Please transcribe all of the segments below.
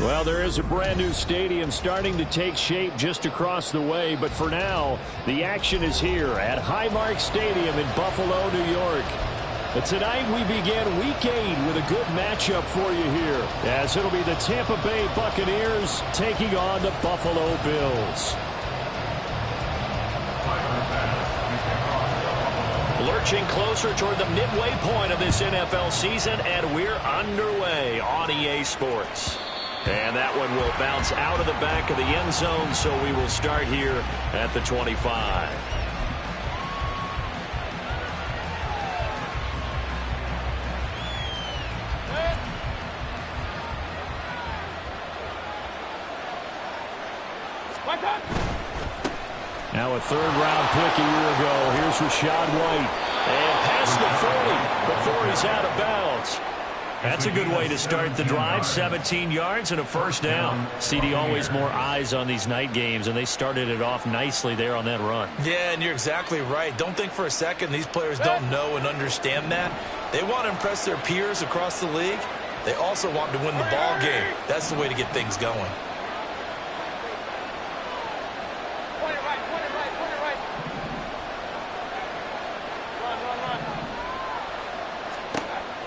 Well, there is a brand new stadium starting to take shape just across the way, but for now, the action is here at Highmark Stadium in Buffalo, New York. But tonight we begin Week 8 with a good matchup for you here, as it'll be the Tampa Bay Buccaneers taking on the Buffalo Bills. Lurching closer toward the midway point of this NFL season, and we're underway on EA Sports. And that one will bounce out of the back of the end zone, so we will start here at the 25. Now a third-round pick a year ago. Here's Rachaad White. And past the 40 before he's out of bounds. That's a good way to start the drive. 17 yards and a first down. CD, always more eyes on these night games, and they started it off nicely there on that run. Yeah, and you're exactly right. Don't think for a second these players don't know and understand that. They want to impress their peers across the league. They also want to win the ball game. That's the way to get things going.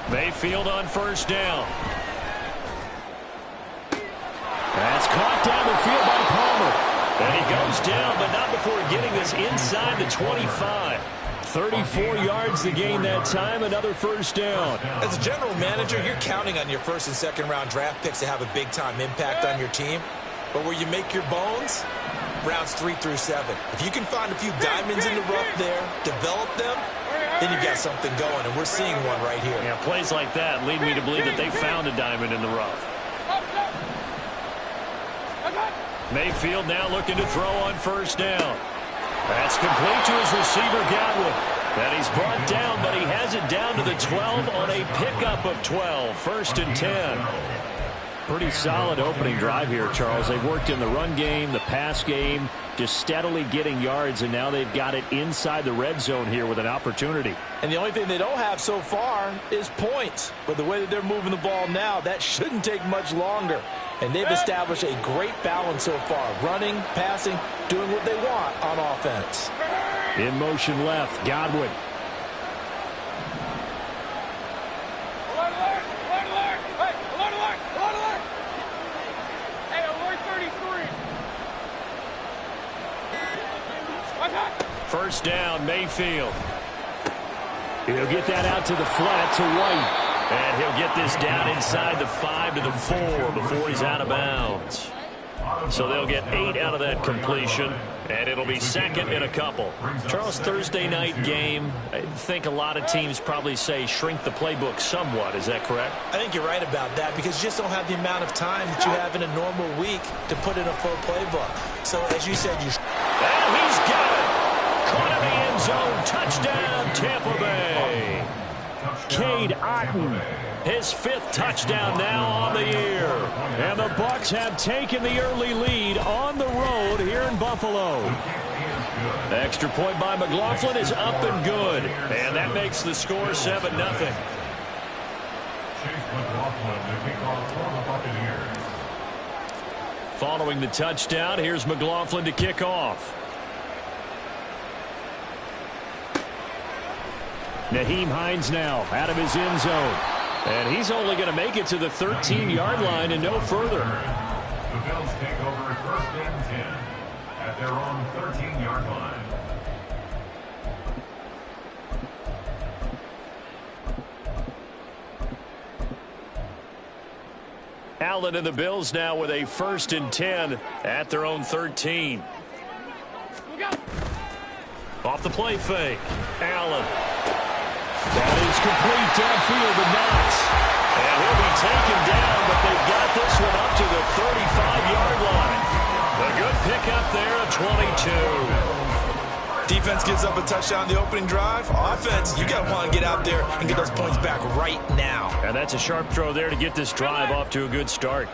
Mayfield on first down. That's caught down the field by Palmer. And he goes down, but not before getting this inside the 25. 34 yards to gain that time, another first down. As a general manager, you're counting on your first and second round draft picks to have a big-time impact on your team. But where you make your bones, rounds 3 through 7. If you can find a few diamonds in the rough there, develop them, then you've got something going, and we're seeing one right here. Yeah, plays like that lead me to believe that they found a diamond in the rough. Mayfield now looking to throw on first down. That's complete to his receiver, Godwin. And he's brought down, but he has it down to the 12 on a pickup of 12. First and 10. Pretty solid opening drive here, Charles. They've worked in the run game, the pass game, just steadily getting yards, and now they've got it inside the red zone here with an opportunity. And the only thing they don't have so far is points. But the way that they're moving the ball now, that shouldn't take much longer. And they've established a great balance so far. Running, passing, doing what they want on offense. In motion left, Godwin. First down, Mayfield. He'll get that out to the flat to White. And he'll get this down inside the 5 to the 4 before he's out of bounds. So they'll get 8 out of that completion, and it'll be second and a couple. Charles, Thursday night game, I think a lot of teams probably say shrink the playbook somewhat. Is that correct? I think you're right about that because you just don't have the amount of time that you have in a normal week to put in a full playbook. So as you said, you... And he's got it! Caught in the end zone. Touchdown, Tampa Bay. Cade Otton, his 5th touchdown now on the year. And the Bucs have taken the early lead on the road here in Buffalo. The extra point by McLaughlin is up and good. And that makes the score 7-0. Following the touchdown, here's McLaughlin to kick off. Nyheim Hines now out of his end zone. And he's only going to make it to the 13-yard line and no further. The Bills take over first and 10 at their own 13-yard line. Allen and the Bills now with a first and 10 at their own 13. Off the play fake. Allen. That is complete downfield to Knox. And he'll be taken down, but they've got this one up to the 35-yard line. A good pickup there at 22. Defense gives up a touchdown the opening drive. Offense, you got to want to get out there and get those points back right now. And that's a sharp throw there to get this drive off to a good start.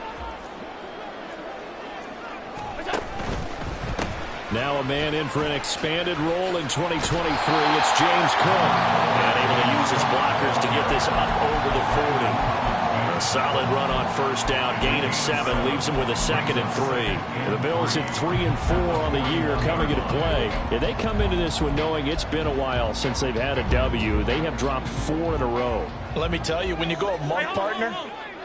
Now a man in for an expanded role in 2023. It's James Cook. And able to use his blockers to get this up over the 40. Solid run on first down. Gain of 7 leaves them with a 2nd and 3. The Bills at 3 and 4 on the year coming into play. Yeah, they come into this one knowing it's been a while since they've had a W. They have dropped 4 in a row. Let me tell you, when you go a month, partner,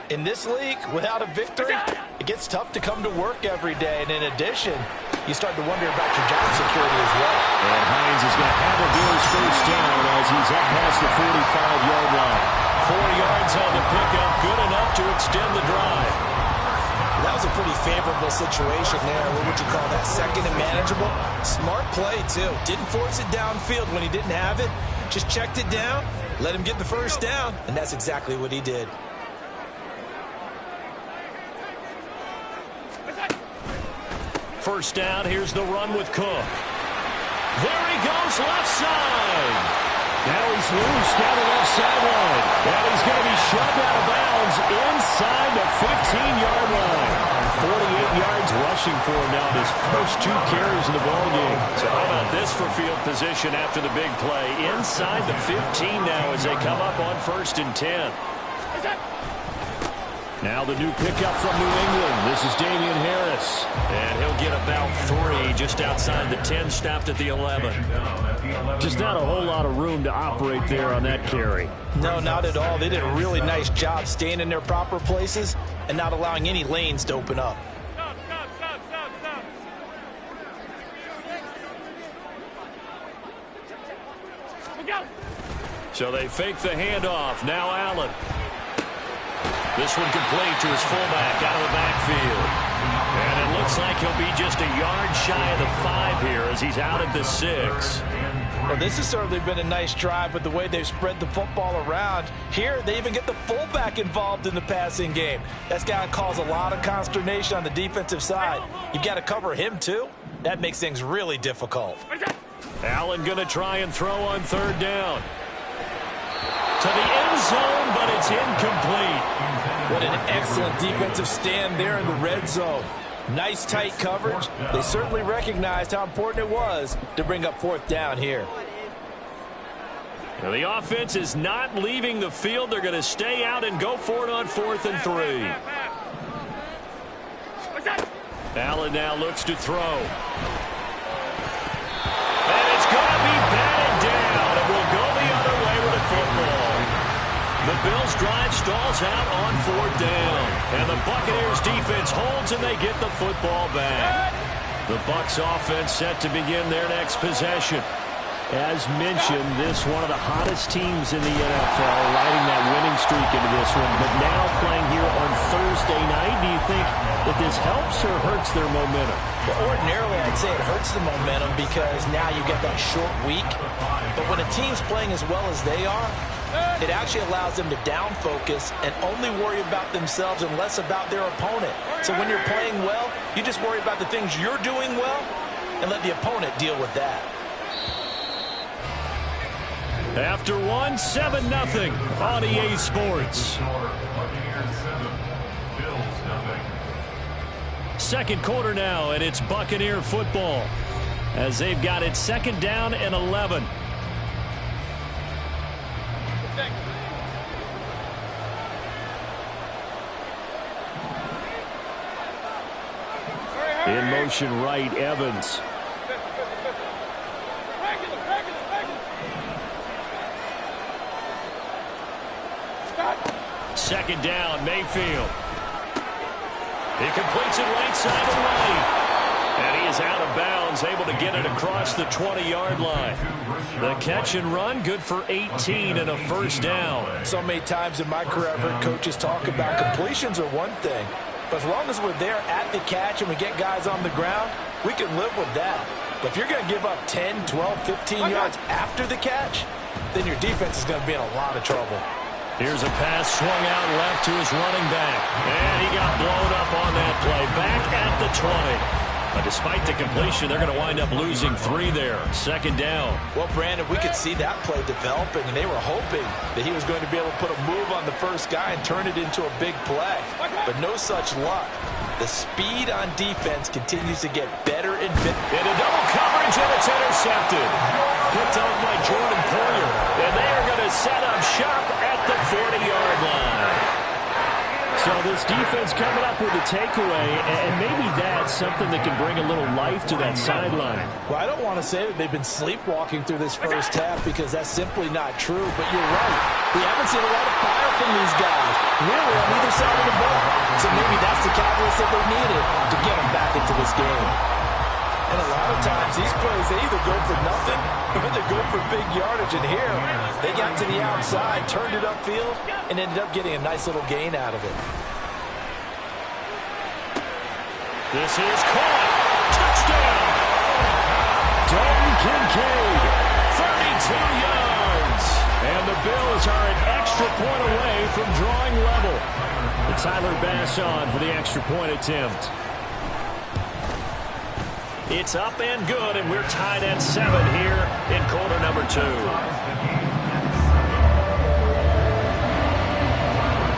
in this league, without a victory, it gets tough to come to work every day. And in addition, you start to wonder about your job security as well. And Hines is going to have a Bills first down as he's up past the 45-yard line. 4 yards on the pickup, good enough to extend the drive. That was a pretty favorable situation there. What would you call that? 2nd and manageable? Smart play, too. Didn't force it downfield when he didn't have it. Just checked it down, let him get the first down, and that's exactly what he did. First down, here's the run with Cook. There he goes, left side. Now he's loose down the left sideline. And he's going to be shoved out of bounds inside the 15-yard line. 48 yards rushing for him now, his first 2 carries in the ballgame. So how about this for field position after the big play? Inside the 15 now as they come up on 1st and 10. Now the new pickup from New England. This is Damian Harris. And he'll get about 3 just outside the 10, stopped at the 11. Just not a whole lot of room to operate there on that carry. No, not at all. They did a really nice job staying in their proper places and not allowing any lanes to open up. So they fake the handoff. Now Allen. This one complete to his fullback out of the backfield. And it looks like he'll be just a yard shy of the 5 here as he's out at the 6. Well, this has certainly been a nice drive with the way they've spread the football around. Here, they even get the fullback involved in the passing game. That's got to cause a lot of consternation on the defensive side. You've got to cover him, too. That makes things really difficult. Allen going to try and throw on 3rd down. To the end zone, but it's incomplete. What an excellent defensive stand there in the red zone. Nice tight coverage. They certainly recognized how important it was to bring up 4th down here. Now the offense is not leaving the field. They're going to stay out and go for it on 4th and 3. Allen now looks to throw. And it's going to be batted down. It will go the other way with the football. The Bills drive stalls out on 4th down. And the Buccaneers defense holds and they get the football back. The Bucs offense set to begin their next possession. As mentioned, this one of the hottest teams in the NFL, riding that winning streak into this one. But now playing here on Thursday night, do you think that this helps or hurts their momentum? Well, ordinarily, I'd say it hurts the momentum because now you get that short week. But when a team's playing as well as they are, it actually allows them to down focus and only worry about themselves and less about their opponent. So when you're playing well, you just worry about the things you're doing well and let the opponent deal with that. After 7-0 on EA Sports. Second quarter now, and it's Buccaneer football as they've got it 2nd down and 11. In motion right, Evans. Second down, Mayfield. He completes it right side and right. And he is out of bounds, able to get it across the 20-yard line. The catch and run, good for 18 and a first down. So many times in my career, I've heard coaches talk about completions are one thing. But as long as we're there at the catch and we get guys on the ground, we can live with that. But if you're going to give up 10, 12, 15 yards after the catch, then your defense is going to be in a lot of trouble. Here's a pass swung out left to his running back. And he got blown up on that play. Back at the 20. But despite the completion, they're going to wind up losing 3 there. Second down. Well, Brandon, we could see that play developing, and they were hoping that he was going to be able to put a move on the first guy and turn it into a big play. But no such luck. The speed on defense continues to get better and better. Into double coverage, and it's intercepted. Picked up by Jordan Poyer. And they are going to set up shop at the 40-yard line. this defense coming up with a takeaway, and maybe that's something that can bring a little life to that sideline. Well, I don't want to say that they've been sleepwalking through this first half because that's simply not true, but you're right. We haven't seen a lot of fire from these guys, really, on either side of the ball. So maybe that's the catalyst that they needed to get them back into this game. And a lot of times, these plays, they either go for nothing or they go for big yardage. And here, they got to the outside, turned it upfield, and ended up getting a nice little gain out of it. This is caught. Touchdown. Dalton Kincaid, 32 yards. And the Bills are an extra point away from drawing level. And Tyler Bass on for the extra point attempt. It's up and good, and we're tied at 7 here in quarter number 2.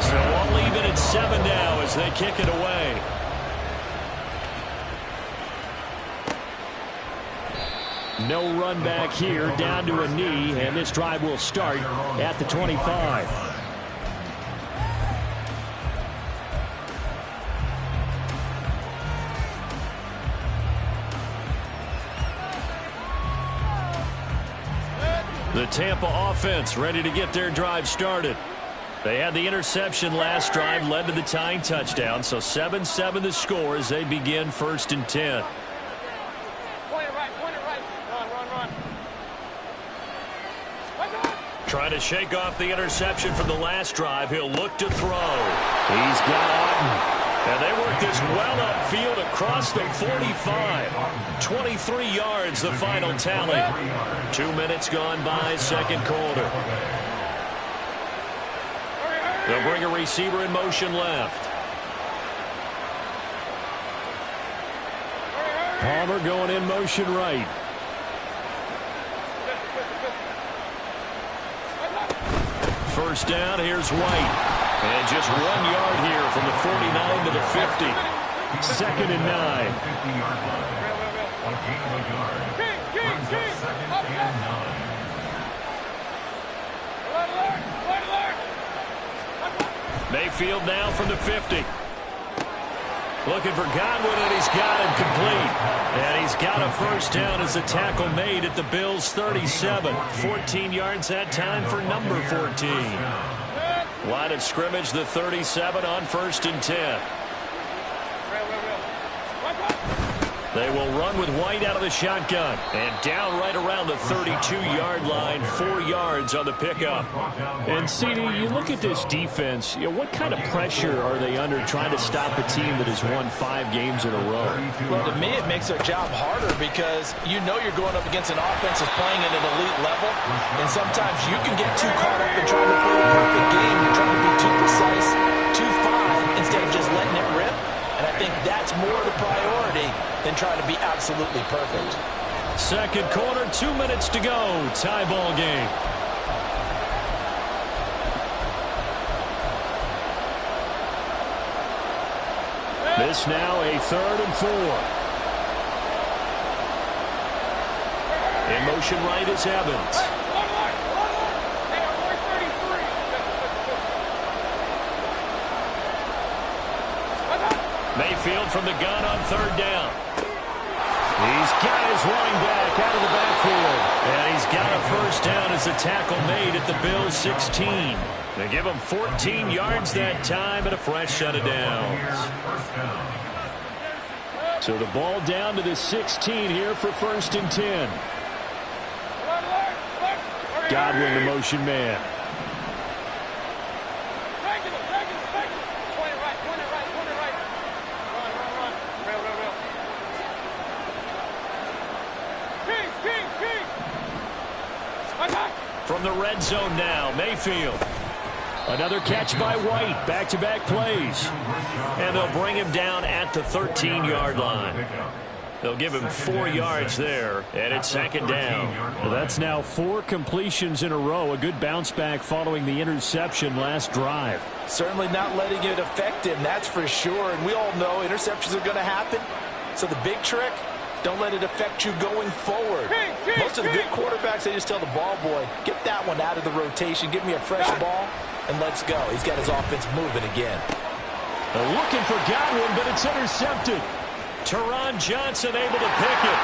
So we'll leave it at 7 now as they kick it away. No run back here, down to a knee, and this drive will start at the 25. The Tampa offense ready to get their drive started. They had the interception last drive, led to the tying touchdown, so 7-7 the score as they begin 1st and 10. Trying to shake off the interception from the last drive. He'll look to throw. He's got Otten. And they work this well upfield across the 45. 23 yards, the final tally. 2 minutes gone by, second quarter. They'll bring a receiver in motion left. Palmer going in motion right. First down, here's White. And just 1 yard here from the 49 to the 50. 2nd and 9. Mayfield now from the 50. Looking for Godwin, and he's got him complete. And he's got a first down as a tackle made at the Bills' 37. 14 yards that time for number 14. Line of scrimmage, the 37 on 1st and 10. They will run with White out of the shotgun. And down right around the 32-yard line, 4 yards on the pickup. And, CD, you look at this defense, what kind of pressure are they under trying to stop a team that has won 5 games in a row? Well, to me, it makes their job harder because you know you're going up against an offense that's playing at an elite level. And sometimes you can get too caught up in trying to play the perfect game. You're trying to be too precise, too fine, instead of just letting it rip. And I think that's more the priority than trying to be absolutely perfect. Second quarter, 2 minutes to go. Tie ball game. This now a 3rd and 4. In motion right is Evans. Mayfield from the gun on 3rd down. He's got his running back out of the backfield. And he's got a first down as a tackle made at the Bills' 16. They give him 14 yards that time and a fresh set of downs. So the ball down to the 16 here for 1st and 10. Godwin, the motion man. From the red zone now, Mayfield. Another catch by White. Back-to-back plays. And they'll bring him down at the 13-yard line. They'll give him 4 yards there, and it's 2nd down. Well, that's now 4 completions in a row. A good bounce back following the interception last drive. Certainly not letting it affect him, that's for sure. And we all know interceptions are going to happen. So the big trick, don't let it affect you going forward. Most of the good quarterbacks, they just tell the ball boy, get that one out of the rotation, give me a fresh ball, and let's go. He's got his offense moving again. Looking for Godwin, but it's intercepted. Teron Johnson able to pick it.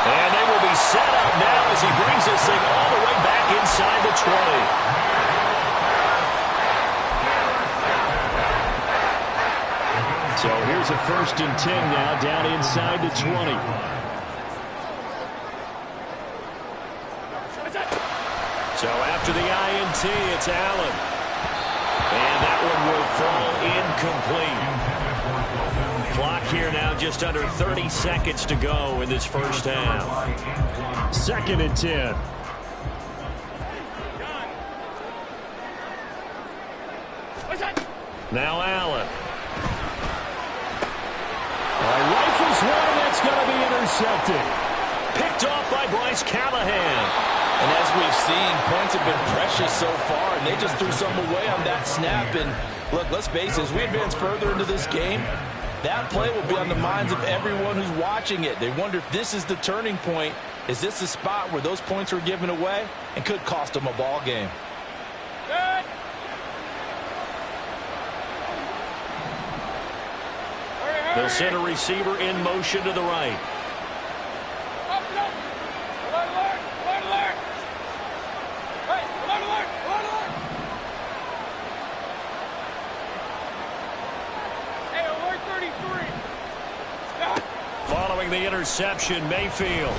And they will be set up now as he brings this thing all the way back inside the 20. So here's a 1st and 10 now, down inside the 20. So after the INT, it's Allen. And that one will fall incomplete. Clock here now, just under 30 seconds to go in this first half. 2nd and 10. Now Allen. Rifles one, that's going to be intercepted. Picked off by Bryce Callahan. And as we've seen, points have been precious so far, and they just threw some away on that snap. And look, let's face it, as we advance further into this game, that play will be on the minds of everyone who's watching it. They wonder if this is the turning point. Is this the spot where those points were given away and could cost them a ball game? Good. They'll send a receiver in motion to the right. Following the interception, Mayfield.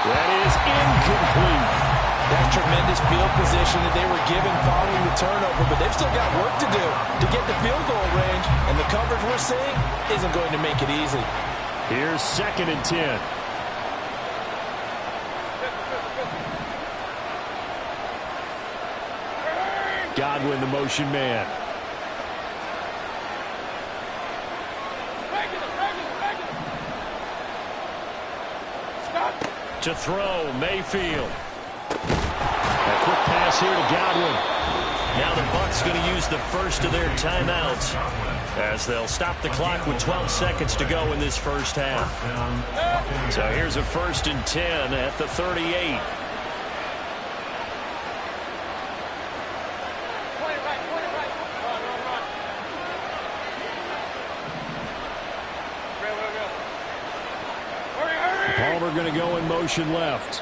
That is incomplete. That's tremendous field position that they were given following the turnover, but they've still got work to do to get the field goal range, and the coverage we're seeing isn't going to make it easy. Here's 2nd and 10. Godwin, the motion man. To throw, Mayfield. A quick pass here to Godwin. Now the Bucs going to use the first of their timeouts as they'll stop the clock with 12 seconds to go in this first half. So here's a 1st and 10 at the 38. Palmer going to go in motion left.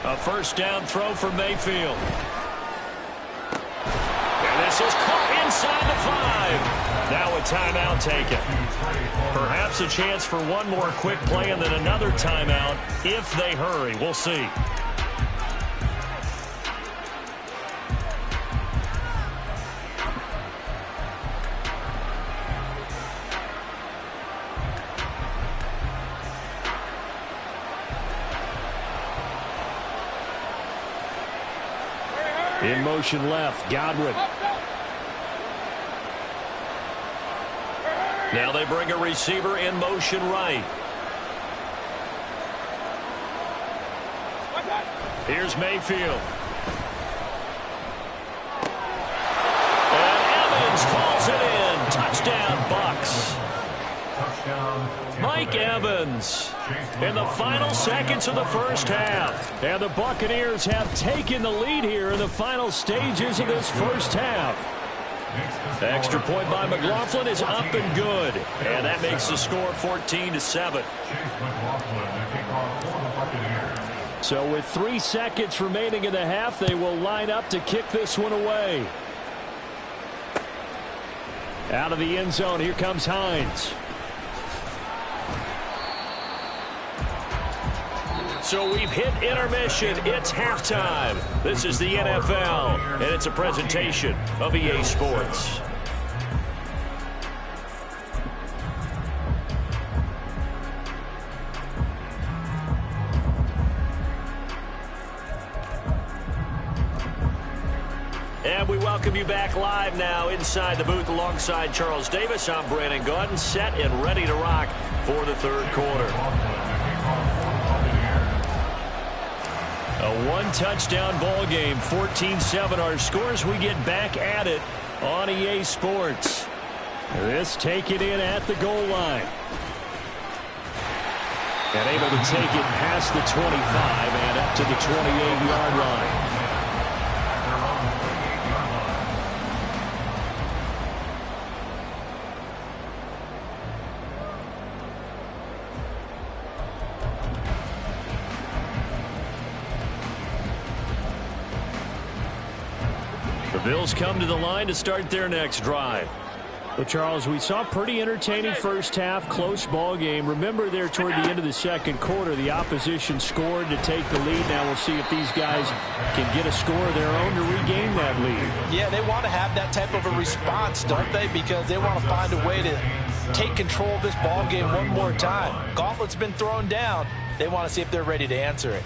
A 1st down throw for Mayfield. And this is caught inside the 5. Now a timeout taken. Perhaps a chance for one more quick play and then another timeout if they hurry. We'll see. In motion left, Godwin. Now they bring a receiver in motion right. Here's Mayfield. And Evans calls it in. Touchdown, Bucs. Mike Evans in the final seconds of the first half. And the Buccaneers have taken the lead here in the final stages of this first half. Extra point by McLaughlin is up and good. And that makes the score 14-7. So with 3 seconds remaining in the half, they will line up to kick this one away. Out of the end zone, here comes Hines. So we've hit intermission. It's halftime. This is the NFL, and it's a presentation of EA Sports. And we welcome you back live now inside the booth alongside Charles Davis. I'm Brandon Gaudin, set and ready to rock for the third quarter. A one-touchdown ball game, 14-7 our scores. We get back at it on EA Sports. This taken in at the goal line. And able to take it past the 25 and up to the 28-yard line. The Bills come to the line to start their next drive. Well, Charles, we saw a pretty entertaining first half, close ball game. Remember there toward the end of the second quarter, the opposition scored to take the lead. Now we'll see if these guys can get a score of their own to regain that lead. Yeah, they want to have that type of a response, don't they? Because they want to find a way to take control of this ball game one more time. Gauntlet's been thrown down. They want to see if they're ready to answer it.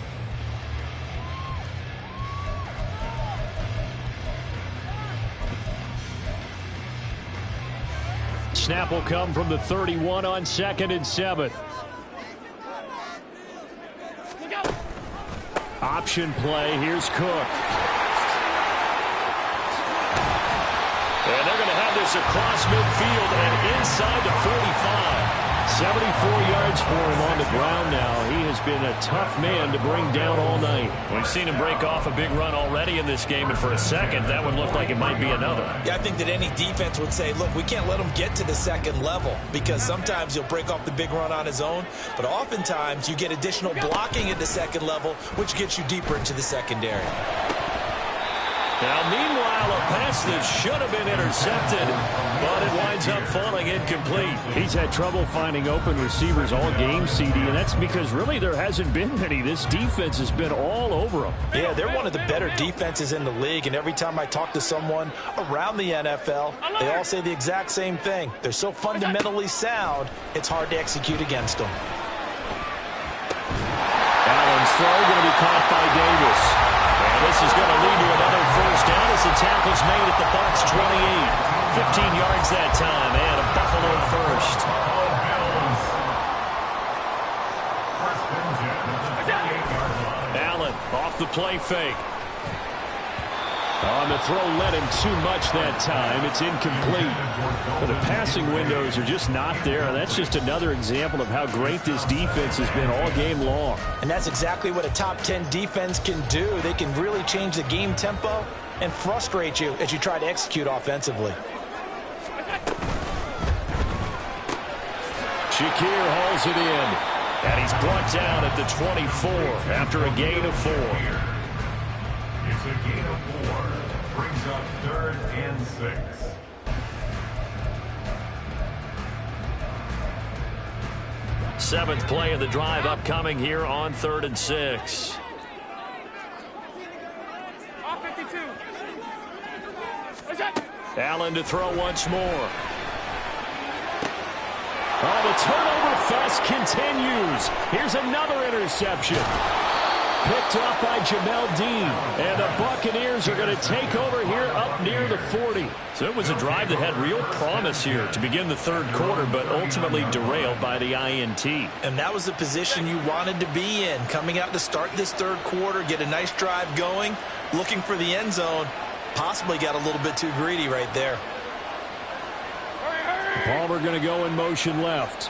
Snap will come from the 31 on 2nd and 7. Option play. Here's Cook. And they're going to have this across midfield and inside the 45. 74 yards for him on the ground now. He has been a tough man to bring down all night. We've seen him break off a big run already in this game, and for a second, that one looked like it might be another. Yeah, I think that any defense would say, look, we can't let him get to the second level, because sometimes he'll break off the big run on his own, but oftentimes you get additional blocking at the second level, which gets you deeper into the secondary. Now, meanwhile, a pass that should have been intercepted, but it winds up falling incomplete. He's had trouble finding open receivers all game, CD, and that's because really there hasn't been many. This defense has been all over them. Yeah, they're one of the better defenses in the league, and every time I talk to someone around the NFL, they all say the exact same thing. They're so fundamentally sound, it's hard to execute against them. Allen's throw going to be caught by Davis. And this is going to lead to another first down as the tackle's made at the Bucs 28. 15 yards that time, and a Buffalo first. Allen off the play fake. On the throw, led him too much that time. It's incomplete. But the passing windows are just not there. That's just another example of how great this defense has been all game long. And that's exactly what a top 10 defense can do. They can really change the game tempo and frustrate you as you try to execute offensively. Shakir hauls it in. And he's brought down at the 24 after a gain of 4. It's a gain of 4. Brings up 3rd and 6. Seventh play of the drive upcoming here on 3rd and 6. Allen to throw once more. Oh, the turnover fest continues. Here's another interception. Picked up by Jamel Dean. And the Buccaneers are going to take over here up near the 40. So it was a drive that had real promise here to begin the third quarter, but ultimately derailed by the INT. And that was the position you wanted to be in. Coming out to start this third quarter, get a nice drive going, looking for the end zone. Possibly got a little bit too greedy right there. Palmer going to go in motion left.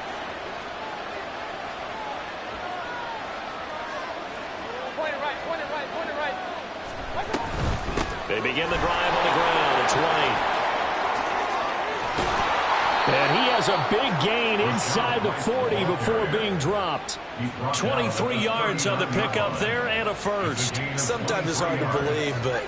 They begin the drive on the ground. It's White. And he has a big gain inside the 40 before being dropped. 23 yards on the pickup there and a first. Sometimes it's hard to believe, but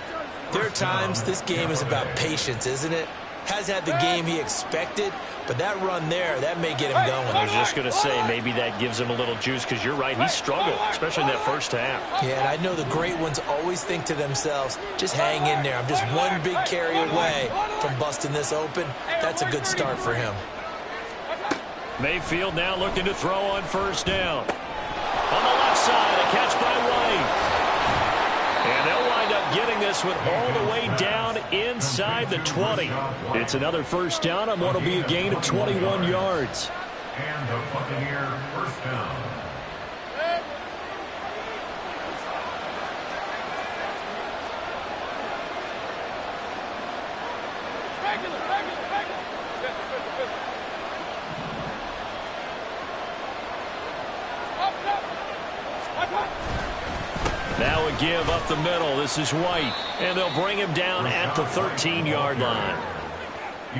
there are times this game is about patience, isn't it? Has had the game he expected, but that run there, that may get him going. I was just going to say, maybe that gives him a little juice, because you're right, he struggled, especially in that first half. Yeah, and I know the great ones always think to themselves, just hang in there. I'm just one big carry away from busting this open. That's a good start for him. Mayfield now looking to throw on first down. On the left side, a catch by White. And they'll wind up getting this one all the way down inside the 20. It's another first down on what will be a gain of 21 yards. And the Buccaneer first down. a give up the middle. This is White, and they'll bring him down at the 13-yard line.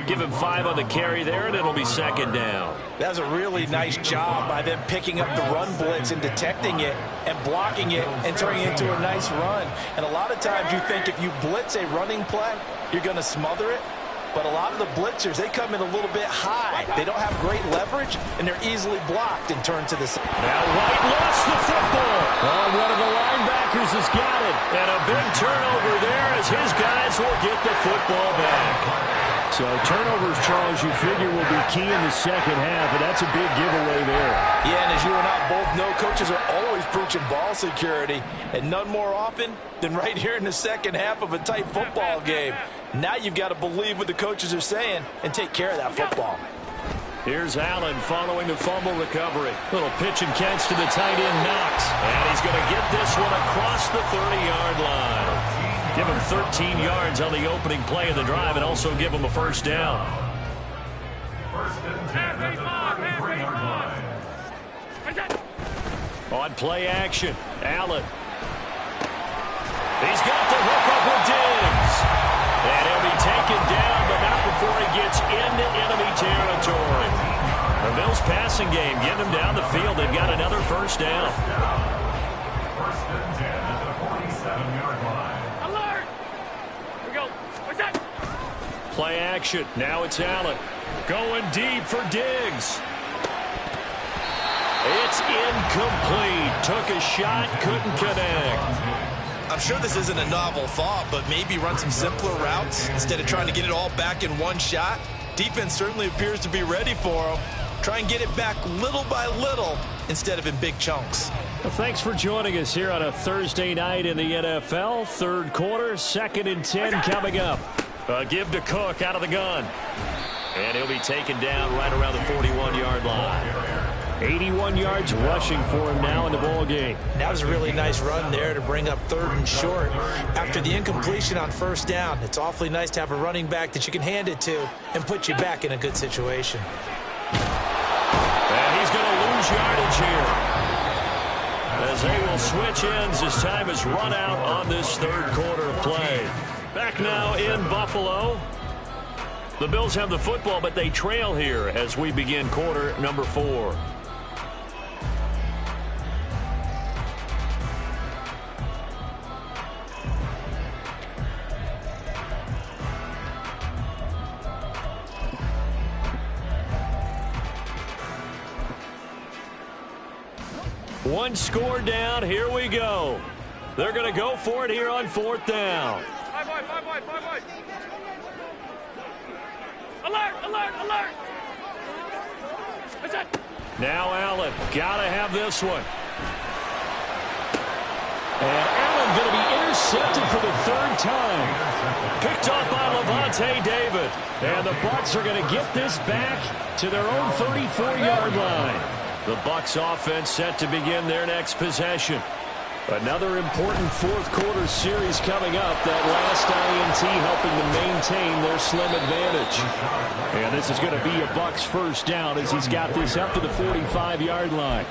Give him 5 on the carry there, and it'll be second down. That was a really nice job by them picking up the run blitz and detecting it and blocking it and turning it into a nice run. And a lot of times you think if you blitz a running play, you're going to smother it. But a lot of the blitzers, they come in a little bit high. They don't have great leverage, and they're easily blocked and turned to the side. Now White lost the football. Oh, one of the linebackers has got it. And a big turnover there as his guys will get the football back. So turnovers, Charles, you figure will be key in the second half, and that's a big giveaway there. Yeah, and as you and I both know, coaches are always preaching ball security, and none more often than right here in the second half of a tight football game. Now you've got to believe what the coaches are saying and take care of that football. Here's Allen following the fumble recovery. Little pitch and catch to the tight end, Knox. And he's going to get this one across the 30-yard line. Give him 13 yards on the opening play of the drive and also give him a first down. First and 10 at the 33-yard line. On play action, Allen. He's got the hook up with Diggs. And he'll be taken down, but not before he gets into enemy territory. The Bills passing game getting him down the field. They've got another first down. First and 10 at the 47-yard line. Play action. Now it's Allen. Going deep for Diggs. It's incomplete. Took a shot, couldn't connect. I'm sure this isn't a novel thought, but maybe run some simpler routes instead of trying to get it all back in one shot. Defense certainly appears to be ready for him. Try and get it back little by little instead of in big chunks. Well, thanks for joining us here on a Thursday night in the NFL. Third quarter, 2nd and 10 coming up. Give to Cook out of the gun. And he'll be taken down right around the 41-yard line. 81 yards rushing for him now in the ball game. That was a really nice run there to bring up 3rd and short. After the incompletion on first down, it's awfully nice to have a running back that you can hand it to and put you back in a good situation. And he's going to lose yardage here, as they will switch ends as time is run out on this third quarter of play. Back now in Buffalo. The Bills have the football, but they trail here as we begin quarter number 4. One score down. Here we go. They're going to go for it here on 4th down. 5 wide. Alert, alert, alert. Now Allen, gotta have this one. And Allen going to be intercepted for the 3rd time. Picked up by Lavonte David. And the Bucs are going to get this back to their own 34-yard line. The Bucs offense set to begin their next possession. Another important 4th quarter series coming up. That last INT helping to maintain their slim advantage. And this is going to be a Bucs first down as he's got this up to the 45-yard line.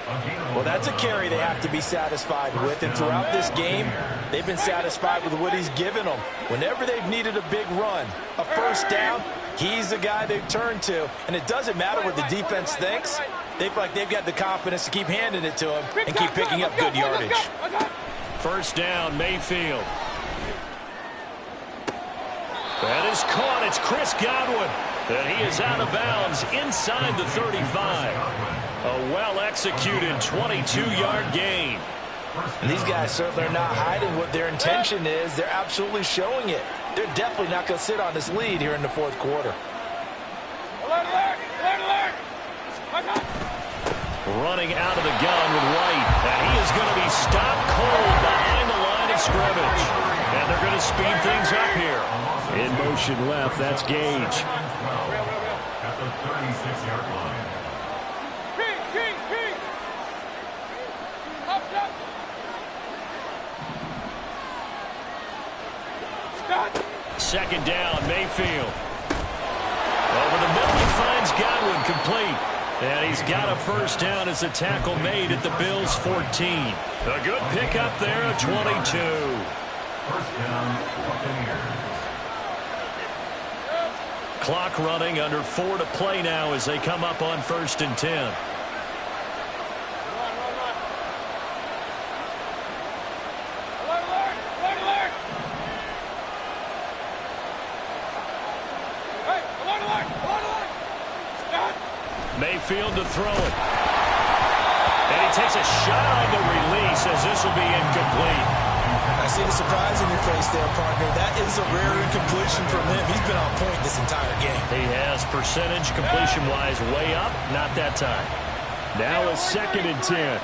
Well, that's a carry they have to be satisfied with. And throughout this game, they've been satisfied with what he's given them. Whenever they've needed a big run, a first down, he's the guy they've turned to. And it doesn't matter what the defense thinks. They feel like they've got the confidence to keep handing it to him and keep picking up good yardage. First down, Mayfield. That is caught. It's Chris Godwin. And he is out of bounds inside the 35. A well-executed 22-yard gain. And these guys certainly are not hiding what their intention is. They're absolutely showing it. They're definitely not going to sit on this lead here in the 4th quarter. Alert, alert, alert, alert. Running out of the gun with White. And he is going to be stopped cold behind the line of scrimmage. And they're going to speed things up here. In motion left, that's Gage. At the 36-yard line. Second down, Mayfield. Over the middle, he finds Godwin complete. And he's got a first down as a tackle made at the Bills' 14. A good pickup there at 22. First down, Buccaneers. Clock running, under 4 to play now as they come up on 1st and 10. Mayfield to throw it. And he takes a shot on the release as this will be incomplete. I see the surprise in your face there, partner. That is a rare incompletion from him. He's been on point this entire game. He has percentage completion-wise way up, not that time. Now a 2nd and 10.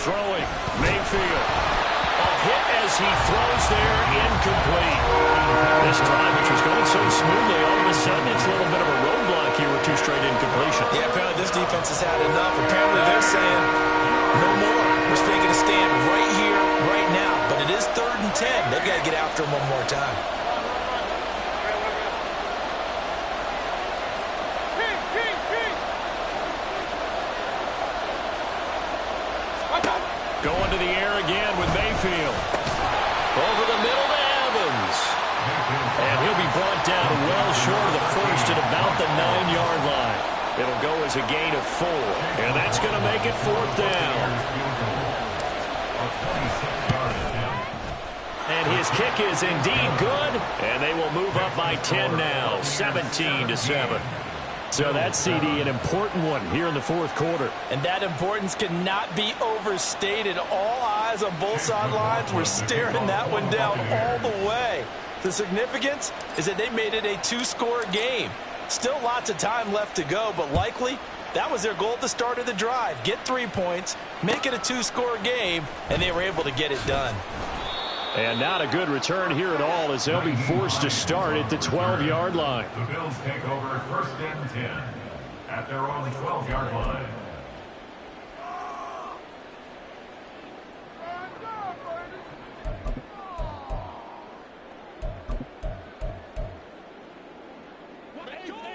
Throwing, Mayfield. A hit as he throws there, incomplete. This drive, which was going so smoothly, all of a sudden it's a little bit of a roadblock here with 2 straight incompletions. Yeah, apparently this defense has had enough. Apparently they're saying, no more. We're taking a stand right here, right now. But it is 3rd and 10. They've got to get after him one more time. Going to the air again with Mayfield. Over the middle to Evans. And he'll be brought down well short of the first at about the 9-yard line. It'll go as a gain of 4. And that's going to make it 4th down. And his kick is indeed good. And they will move up by 10 now, 17-7. So that's, CD, an important one here in the 4th quarter. And that importance cannot be overstated. All eyes on both sidelines were staring that one down all the way. The significance is that they made it a 2-score game. Still lots of time left to go, but likely that was their goal at the start of the drive. Get 3 points, make it a 2-score game, and they were able to get it done. And not a good return here at all as they'll be forced to start at the 12-yard line. The Bills take over 1st and 10 at their own 12-yard line.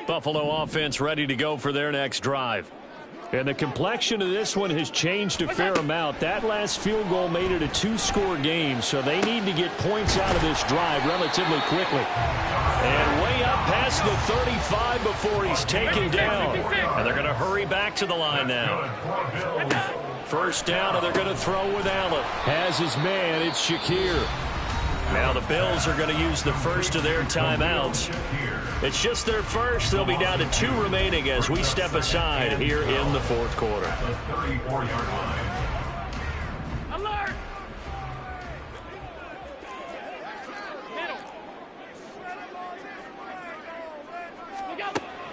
Buffalo offense ready to go for their next drive. And the complexion of this one has changed a fair amount. That last field goal made it a 2-score game, so they need to get points out of this drive relatively quickly. And way up past the 35 before he's taken down. And they're going to hurry back to the line now. First down, and they're going to throw with Allen. Has his man, it's Shakir. Now the Bills are going to use the first of their timeouts. It's just their first. They'll be down to 2 remaining as we step aside here in the 4th quarter. The 34-yard line. Alert!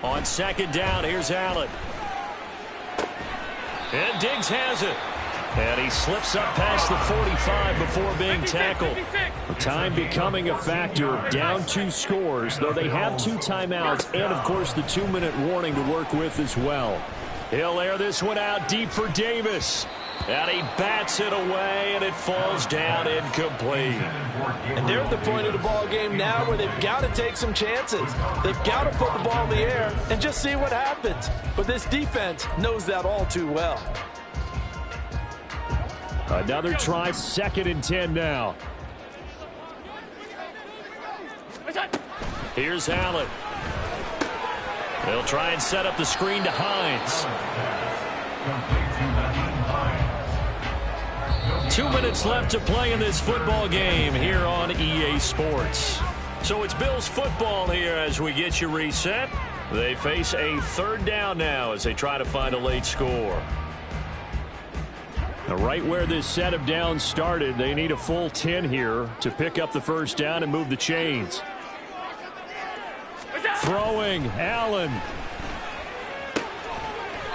On 2nd down, here's Allen. And Diggs has it. And he slips up past the 45 before being tackled. Time becoming a factor. Down 2 scores, though they have 2 timeouts and, of course, the 2-minute warning to work with as well. He'll air this one out deep for Davis. And he bats it away, and it falls down incomplete. And they're at the point of the ball game now where they've got to take some chances. They've got to put the ball in the air and just see what happens. But this defense knows that all too well. Another try, 2nd and 10 now. Here's Allen. They'll try and set up the screen to Hines. 2 minutes left to play in this football game here on EA Sports. So it's Bills football here as we get you reset. They face a 3rd down now as they try to find a late score. Now, right where this set of downs started, they need a full 10 here to pick up the first down and move the chains. Throwing, Allen.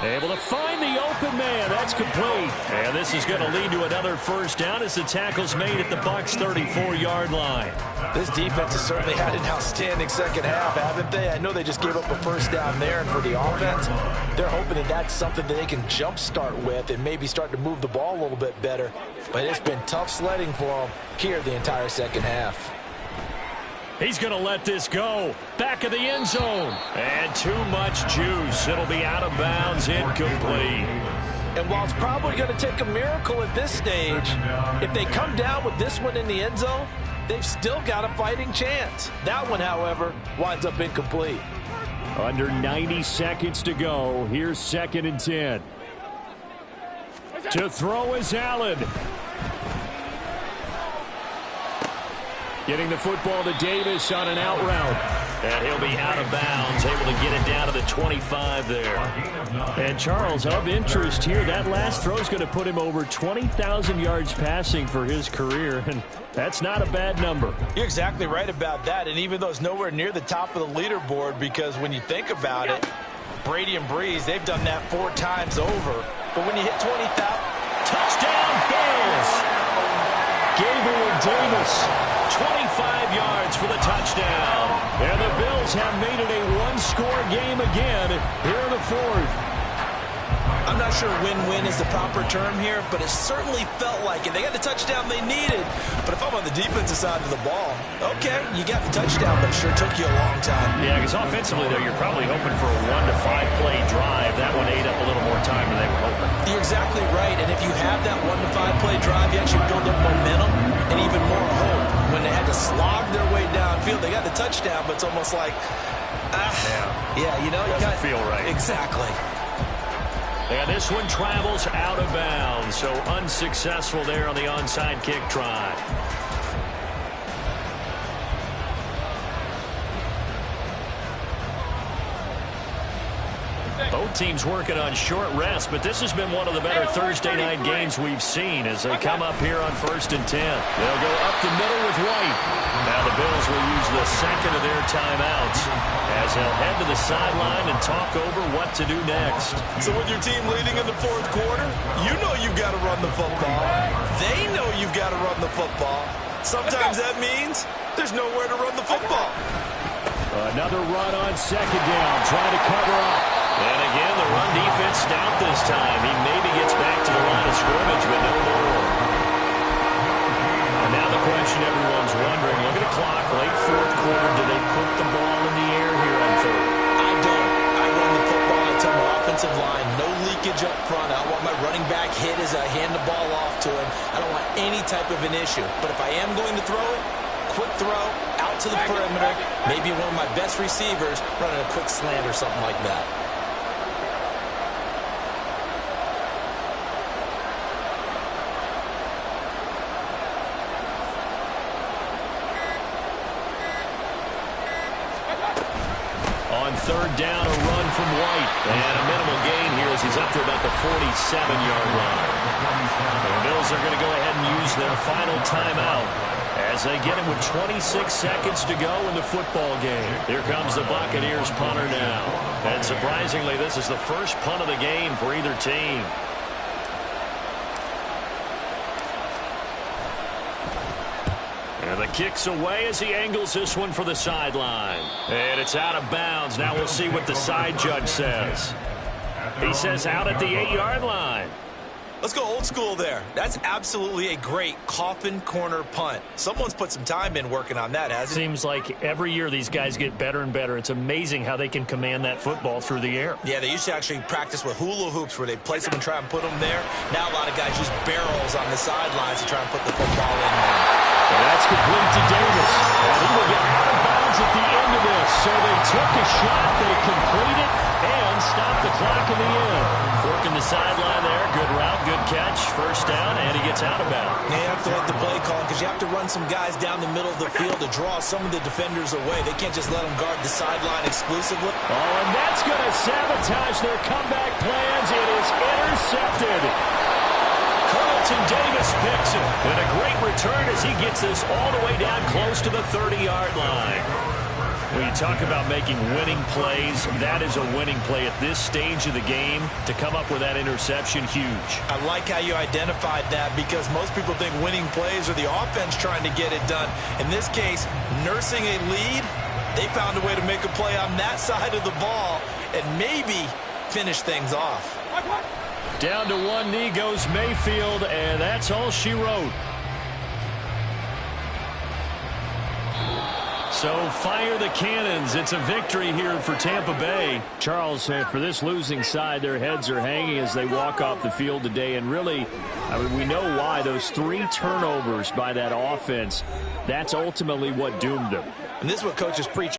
Able to find the open man. That's complete. And this is going to lead to another first down as the tackle's made at the Bucs' 34-yard line. This defense has certainly had an outstanding second half, haven't they? I know they just gave up a first down there, and for the offense, they're hoping that that's something that they can jumpstart with and maybe start to move the ball a little bit better. But it's been tough sledding for them here the entire second half. He's going to let this go. Back of the end zone. And too much juice. It'll be out of bounds, incomplete. And while it's probably going to take a miracle at this stage, if they come down with this one in the end zone, they've still got a fighting chance. That one, however, winds up incomplete. Under 90 seconds to go. Here's 2nd and 10. To throw is Allen. Getting the football to Davis on an out route. And he'll be out of bounds, able to get it down to the 25 there. And Charles, of interest here, that last throw is going to put him over 20,000 yards passing for his career, and that's not a bad number. You're exactly right about that, and even though it's nowhere near the top of the leaderboard, because when you think about it, Brady and Breeze, they've done that 4 times over. But when you hit 20,000... Touchdown, Bills! Gabriel Davis, 25 yards for the touchdown. And the Bills have made it a one-score game again here in the 4th. I'm not sure win-win is the proper term here, but it certainly felt like it. They got the touchdown they needed. But if I'm on the defensive side of the ball, okay, you got the touchdown, but it sure took you a long time. Yeah, because offensively, though, you're probably hoping for a 1 to 5 play drive. That one ate up a little more time than they were hoping. You're exactly right, and if you have that 1 to 5 play drive, you actually build up momentum and even more hope. When they had to slog their way downfield, they got the touchdown, but it's almost like, you know, doesn't feel right. Exactly. And this one travels out of bounds, so unsuccessful there on the onside kick try. Both teams working on short rest, but this has been one of the better Thursday night games we've seen as they come up here on 1st and 10. They'll go up the middle with White. Now the Bills will use the second of their timeouts as they'll head to the sideline and talk over what to do next. So with your team leading in the 4th quarter, you know you've got to run the football. They know you've got to run the football. Sometimes that means there's nowhere to run the football. Another run on 2nd down, trying to cover up. And again, the run defense stout this time. He maybe gets back to the line of scrimmage, but no more. And now the question everyone's wondering, look at the clock, late 4th quarter, do they put the ball in the air here on 3rd? I don't. I run the football. I tell my offensive line, no leakage up front. I want my running back hit as I hand the ball off to him. I don't want any type of an issue. But if I am going to throw it, quick throw, out to the perimeter, maybe one of my best receivers running a quick slant or something like that. On 3rd down, a run from White. And a minimal gain here as he's up to about the 47-yard line. The Bills are going to go ahead and use their final timeout as they get him with 26 seconds to go in the football game. Here comes the Buccaneers punter now. And surprisingly, this is the first punt of the game for either team. And the kick's away as he angles this one for the sideline. And it's out of bounds. Now we'll see what the side judge says. He says out at the 8-yard line. Let's go old school there. That's absolutely a great coffin corner punt. Someone's put some time in working on that, hasn't it? Seems like every year these guys get better and better. It's amazing how they can command that football through the air. Yeah, they used to actually practice with hula hoops where they place them and try and put them there. Now a lot of guys use barrels on the sidelines to try and put the football in there. And that's complete to Davis. And he will get out of bounds at the end of this. So they took a shot, they complete it, and stop the clock in the end. Working the sideline there. Good route, good catch. First down, and he gets out of bounds. They have to let the play call because you have to run some guys down the middle of the field to draw some of the defenders away. They can't just let them guard the sideline exclusively. Oh, and that's going to sabotage their comeback plans. It is intercepted. Carlton Davis picks it. And a great return as he gets this all the way down close to the 30-yard line. When you talk about making winning plays, that is a winning play at this stage of the game. To come up with that interception, huge. I like how you identified that because most people think winning plays are the offense trying to get it done. In this case, nursing a lead, they found a way to make a play on that side of the ball and maybe finish things off. Down to one knee goes Mayfield, and that's all she wrote. So fire the cannons. It's a victory here for Tampa Bay. Charles, for this losing side, their heads are hanging as they walk off the field today. And really, I mean, we know why. Those 3 turnovers by that offense, that's ultimately what doomed them. And this is what coaches preach.